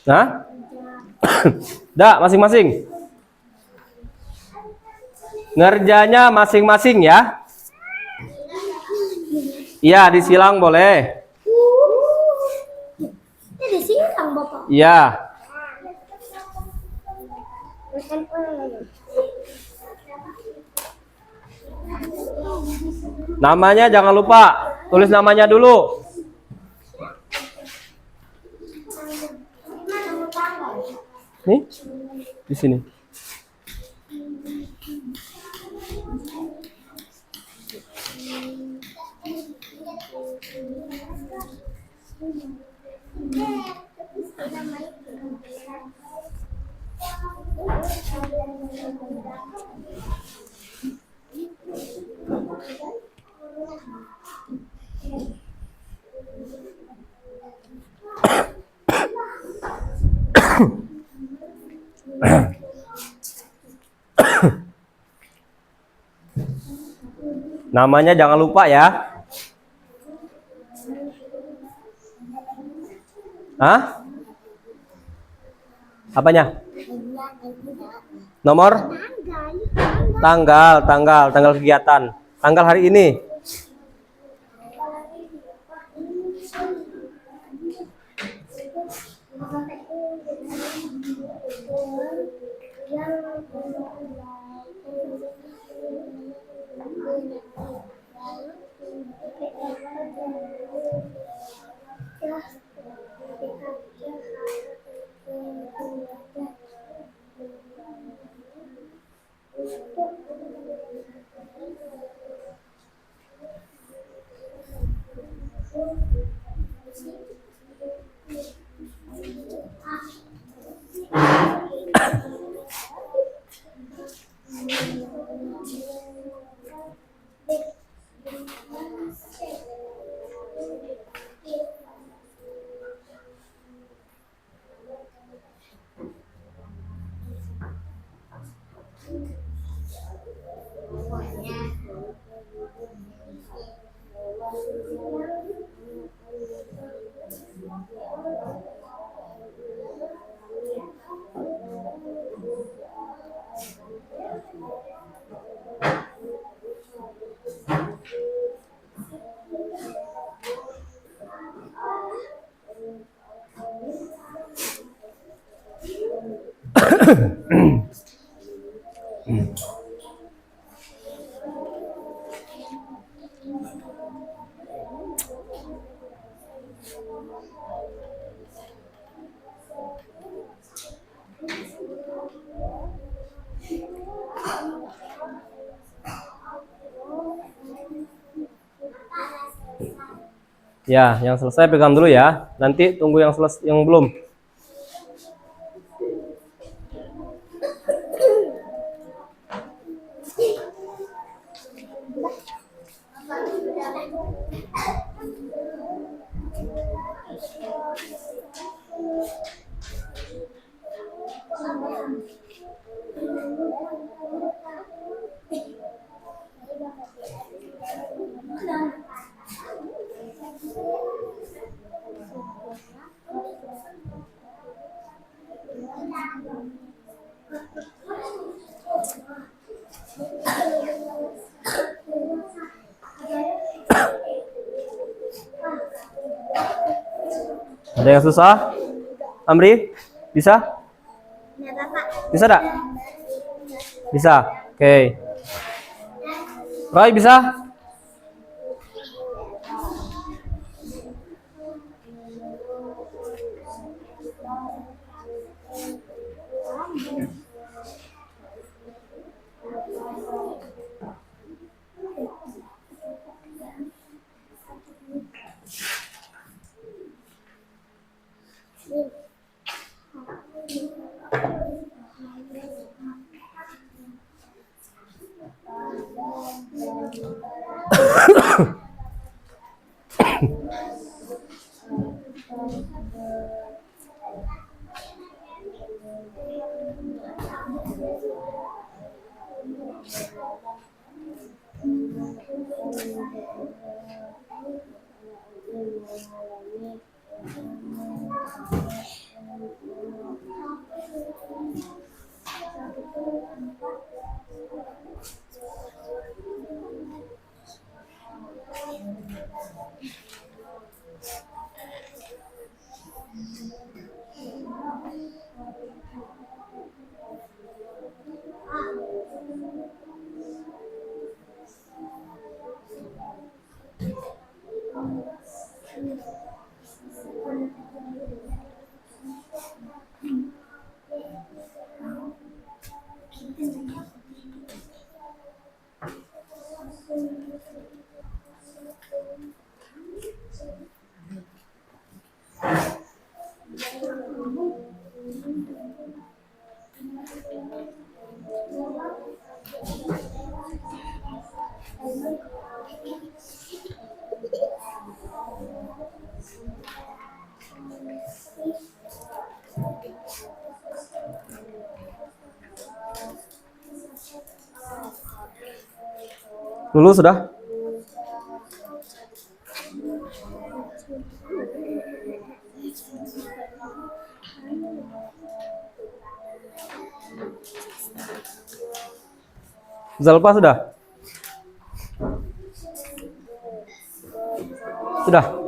Nah, dah masing-masing. Ngerjanya masing-masing, ya. Iya, disilang boleh. Ini disilang, Bapak. Iya. Namanya jangan lupa, tulis namanya dulu. Nih, di sini. Namanya jangan lupa, ya. Hah? Apanya? Nomor? Tanggal kegiatan. Tanggal hari ini. Ya, yang selesai pegang dulu ya. Nanti tunggu yang selesai, yang belum. Ada yang susah? Amri? Bisa? Nah, Bapak. Bisa tak? Bisa. Oke. Roy bisa? Dulu sudah? Zalpa sudah? Sudah?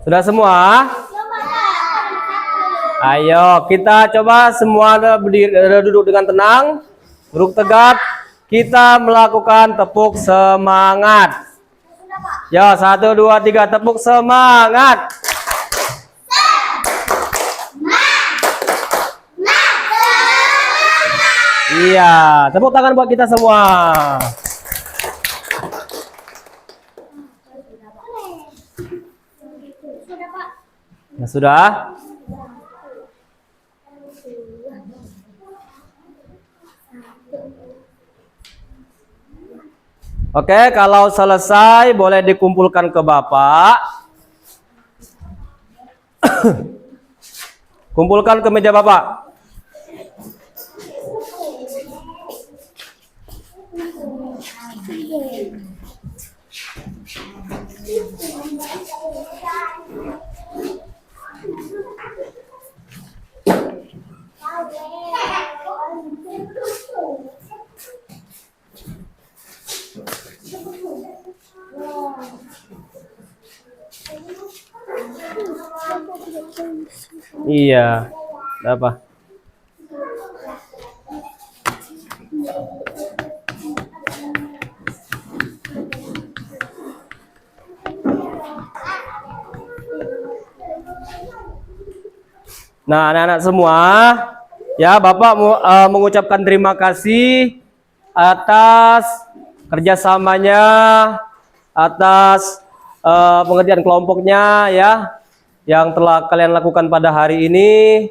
Sudah semua? Ayo, kita coba semua berdiri, duduk dengan tenang, duduk tegak. Kita melakukan tepuk semangat. Ya, 1, 2, 3, tepuk semangat. Iya, tepuk tangan buat kita semua. Ya sudah. Oke, kalau selesai boleh dikumpulkan ke Bapak. Kumpulkan ke meja Bapak. Iya, ada apa? Nah, anak-anak semua, ya Bapak mengucapkan terima kasih atas kerjasamanya, atas pengerjaan kelompoknya ya, yang telah kalian lakukan pada hari ini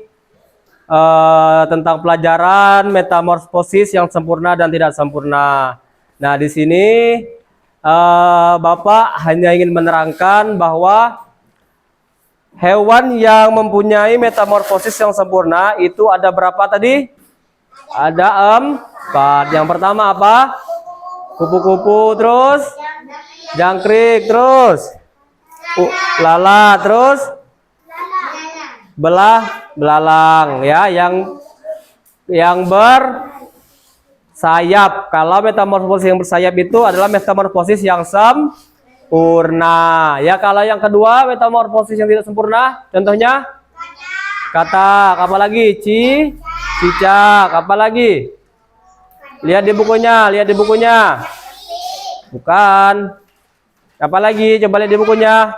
tentang pelajaran metamorfosis yang sempurna dan tidak sempurna. Nah, di sini Bapak hanya ingin menerangkan bahwa hewan yang mempunyai metamorfosis yang sempurna itu ada berapa tadi? Ada 4. Yang pertama apa? Kupu-kupu, terus jangkrik, terus lalat, terus belalang ya, yang bersayap. Kalau metamorfosis yang bersayap itu adalah metamorfosis yang sempurna. Ya, kalau yang kedua metamorfosis yang tidak sempurna, contohnya katak, apa lagi? Cicak, apa lagi? Lihat di bukunya, Bukan. Apa lagi? Coba lihat di bukunya.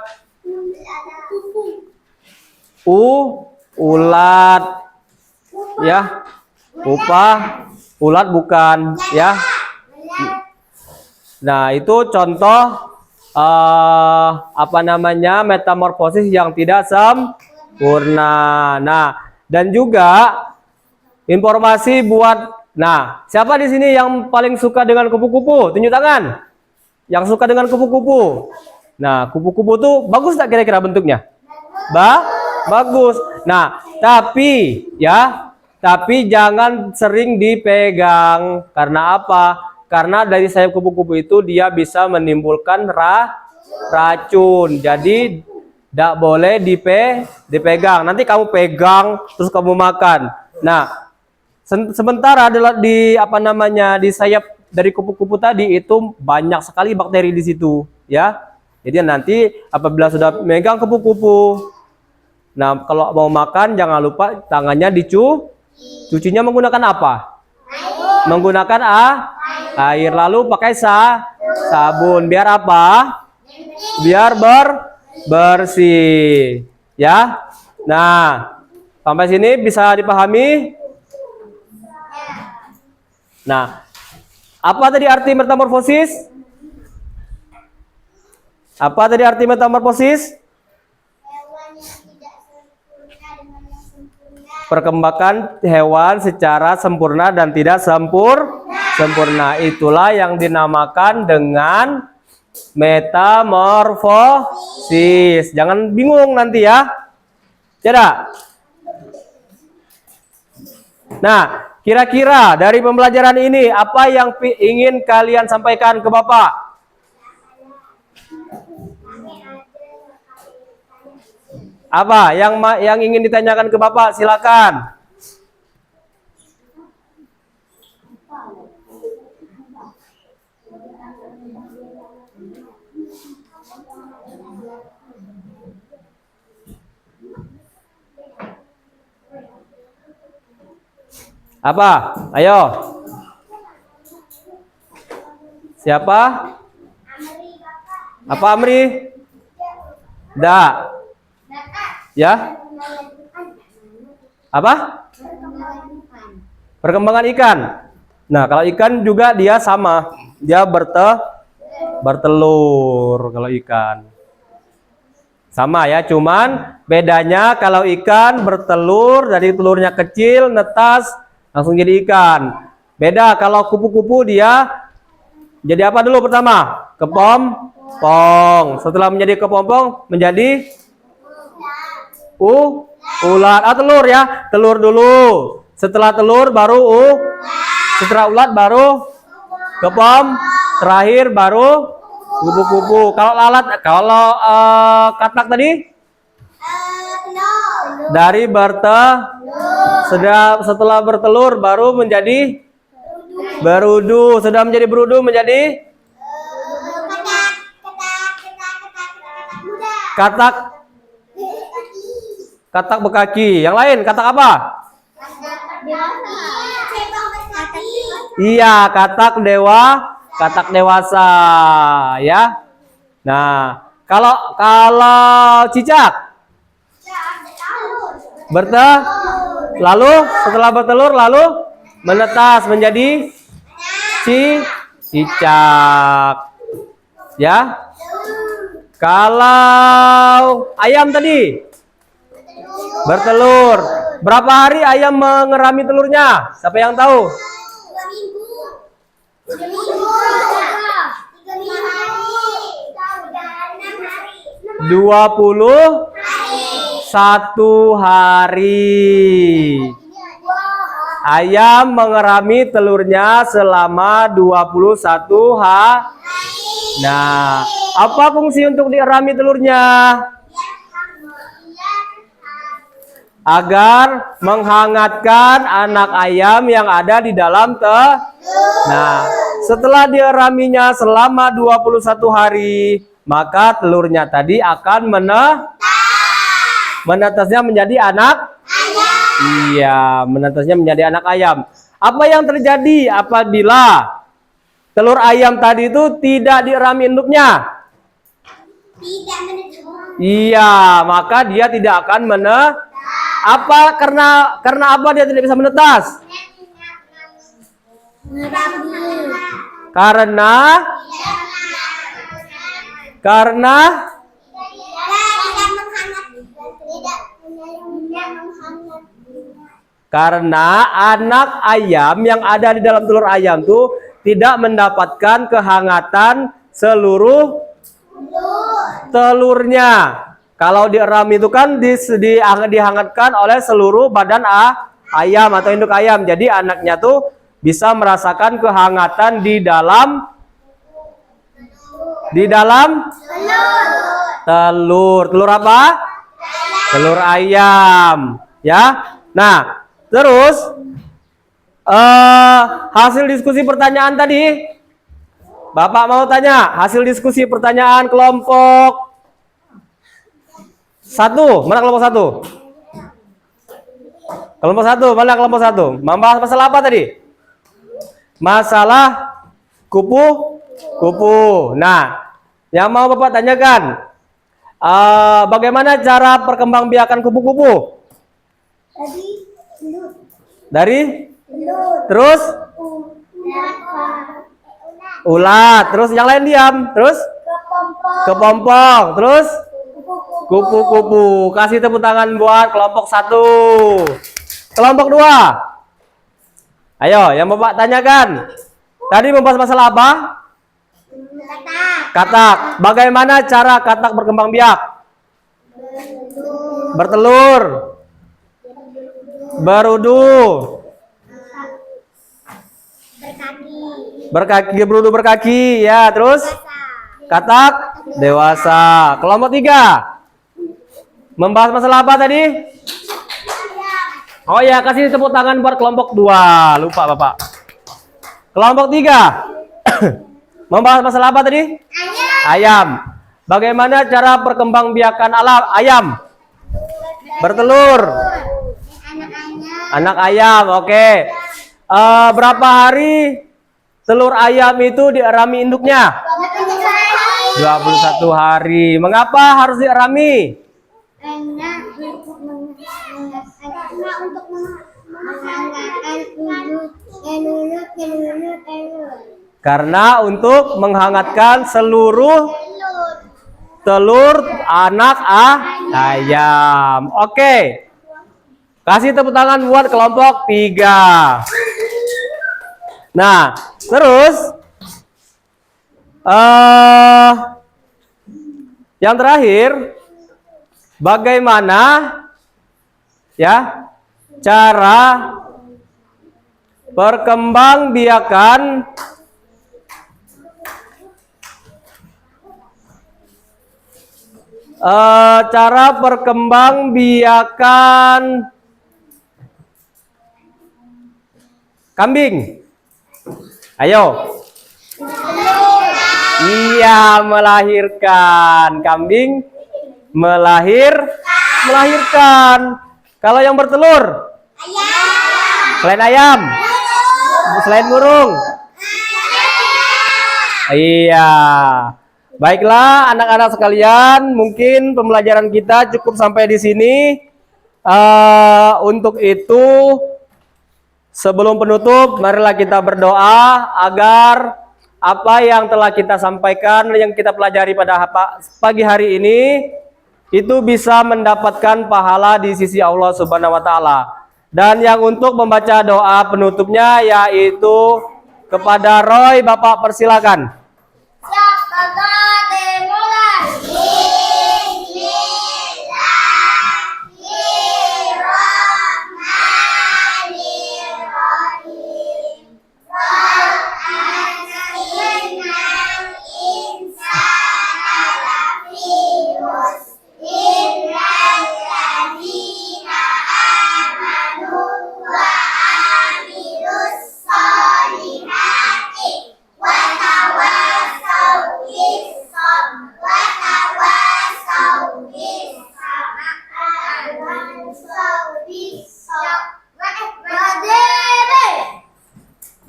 Ulat. Ya. Ulat bukan, ya. Nah, itu contoh apa namanya? Metamorfosis yang tidak sempurna. Nah, dan juga informasi buat, nah, siapa di sini yang paling suka dengan kupu-kupu? Tunjuk tangan. Yang suka dengan kupu-kupu. Nah, kupu-kupu tuh bagus tak kira-kira bentuknya? Bagus. Nah, tapi jangan sering dipegang. Karena apa? Karena dari sayap kupu-kupu itu dia bisa menimbulkan racun. Jadi tidak boleh dipegang. Nanti kamu pegang terus kamu makan. Nah, sementara adalah di apa namanya, di sayap dari kupu-kupu tadi itu banyak sekali bakteri di situ, ya. Jadi nanti apabila sudah megang kupu-kupu, nah kalau mau makan jangan lupa tangannya cucinya menggunakan apa? Menggunakan air, lalu pakai sabun. Biar apa? Biar bersih, ya. Nah, sampai sini bisa dipahami? Nah, apa tadi arti metamorfosis? Apa tadi arti metamorfosis? Hewan yang tidak sempurna dengan yang sempurna. Perkembangan hewan secara sempurna dan tidak sempurna. Itulah yang dinamakan dengan metamorfosis. Jangan bingung nanti ya. Tidak? Nah, kira-kira dari pembelajaran ini apa yang ingin kalian sampaikan ke Bapak? Apa yang ingin ditanyakan ke Bapak? Silakan. Apa? Ayo. Siapa? Apa Amri? Da. Ya? Apa? Perkembangan ikan. Nah, kalau ikan juga dia sama. Dia bertelur kalau ikan. Sama ya, cuman bedanya kalau ikan bertelur dari telurnya kecil, netas, langsung jadi ikan. Beda kalau kupu-kupu dia jadi apa dulu pertama? Kepompong. Setelah menjadi kepompong menjadi ulat. Telur ya. Telur dulu. Setelah telur baru setelah ulat baru terakhir baru kupu-kupu. Kalau lalat, kalau katak tadi dari setelah bertelur baru menjadi berudu. Sudah menjadi berudu menjadi katak bekaki. Yang lain katak apa? Iya, katak dewasa ya. Nah, kalau cicak lalu setelah bertelur lalu menetas menjadi cicak ya. Kalau ayam tadi bertelur, berapa hari ayam mengerami telurnya? Siapa yang tahu? 21 hari. Ayam mengerami telurnya selama 21 hari. Nah, apa fungsi untuk dierami telurnya? Agar menghangatkan anak ayam yang ada di dalam Nah, setelah dieraminya selama 21 hari, maka telurnya tadi akan menetasnya menjadi anak ayam. Iya, menetasnya menjadi anak ayam. Apa yang terjadi apabila telur ayam tadi itu tidak dierami induknya? Iya, maka dia tidak akan apa karena apa dia tidak bisa menetas? Karena anak ayam yang ada di dalam telur ayam tuh tidak mendapatkan kehangatan seluruh telurnya. Kalau dierami itu kan dihangatkan oleh seluruh badan ayam atau induk ayam. Jadi anaknya tuh bisa merasakan kehangatan di dalam telur. Telur apa? Telur ayam. Ya. Nah, terus hasil diskusi pertanyaan tadi, Bapak mau tanya hasil diskusi pertanyaan kelompok 1. Mana kelompok 1? Kelompok 1, mana kelompok 1? Membahas masalah apa tadi? Masalah kupu-kupu. Nah, yang mau Bapak tanyakan, bagaimana cara perkembangbiakan kupu-kupu? Dari terus ulat, terus yang lain diam, terus kepompong, terus kupu-kupu. Kasih tepuk tangan buat kelompok 1. Kelompok 2. Ayo, yang Bapak tanyakan. Tadi membahas masalah apa? Katak. Bagaimana cara katak berkembang biak? Bertelur. Berudu. Berudu berkaki. Ya, terus katak dewasa. Kelompok 3. Membahas masalah apa tadi? Oh ya, kasih tepuk tangan buat kelompok 2. Lupa Bapak. Kelompok 3. Membahas masalah apa tadi? Ayam. Bagaimana cara perkembangbiakan ayam? Bertelur. Anak ayam, oke. Berapa hari telur ayam itu diarami induknya? 21 hari. Mengapa harus diarami? Karena untuk menghangatkan Karena untuk menghangatkan seluruh telur anak ayam. Oke. Kasih tepuk tangan buat kelompok 3. Nah, terus yang terakhir, bagaimana ya cara perkembangbiakan kambing? Ayo. Iya, melahirkan. Kambing melahirkan. Kalau yang bertelur? Selain ayam? Selain burung? Iya. Baiklah anak-anak sekalian, mungkin pembelajaran kita cukup sampai di sini. Untuk itu, sebelum penutup, marilah kita berdoa agar apa yang telah kita sampaikan, yang kita pelajari pada pagi hari ini, itu bisa mendapatkan pahala di sisi Allah Subhanahu wa Ta'ala. Dan yang untuk membaca doa penutupnya yaitu kepada Roy, Bapak persilakan. Siap, kakak, dimulai.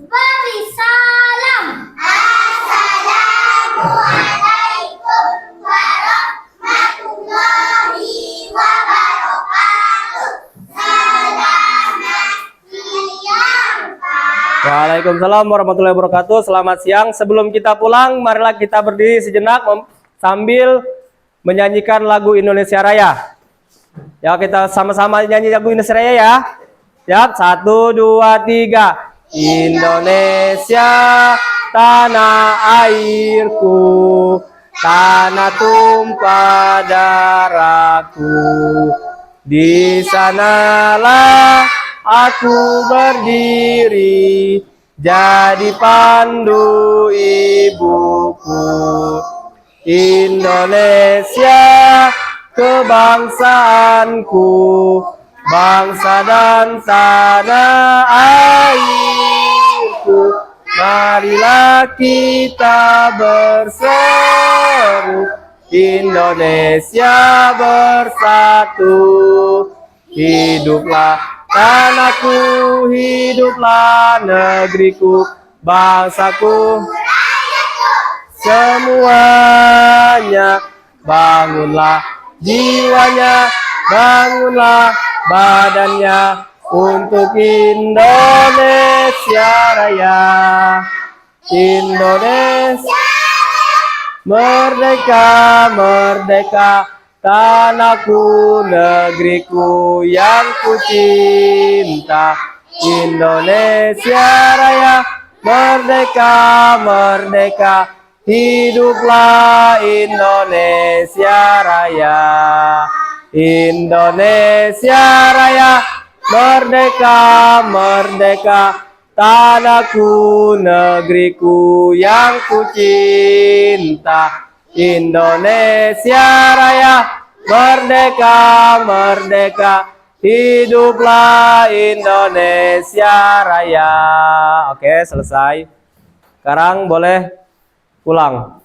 Beri salam. Assalamualaikum warahmatullahi wabarakatuh. Selamat siang, Pak. Waalaikumsalam warahmatullahi wabarakatuh. Selamat siang. Sebelum kita pulang, marilah kita berdiri sejenak sambil menyanyikan lagu Indonesia Raya. Ya, kita sama-sama nyanyi lagu Indonesia Raya ya. Ya, 1, 2, 3. Indonesia, tanah airku, tanah tumpah darahku. Di sanalah aku berdiri, jadi pandu ibuku. Indonesia, kebangsaanku, bangsa dan tanah airku. Marilah kita berseru, Indonesia bersatu. Hiduplah tanahku, hiduplah negeriku, bangsaku, semuanya. Bangunlah jiwanya, bangunlah badannya untuk Indonesia Raya. Indonesia merdeka, merdeka, tanahku, negeriku yang ku cinta. Indonesia Raya, merdeka, merdeka, hiduplah Indonesia Raya. Indonesia Raya, merdeka, merdeka, tanahku, negeriku yang ku cinta. Indonesia Raya, merdeka, merdeka, hiduplah Indonesia Raya. Oke, selesai. Sekarang boleh pulang.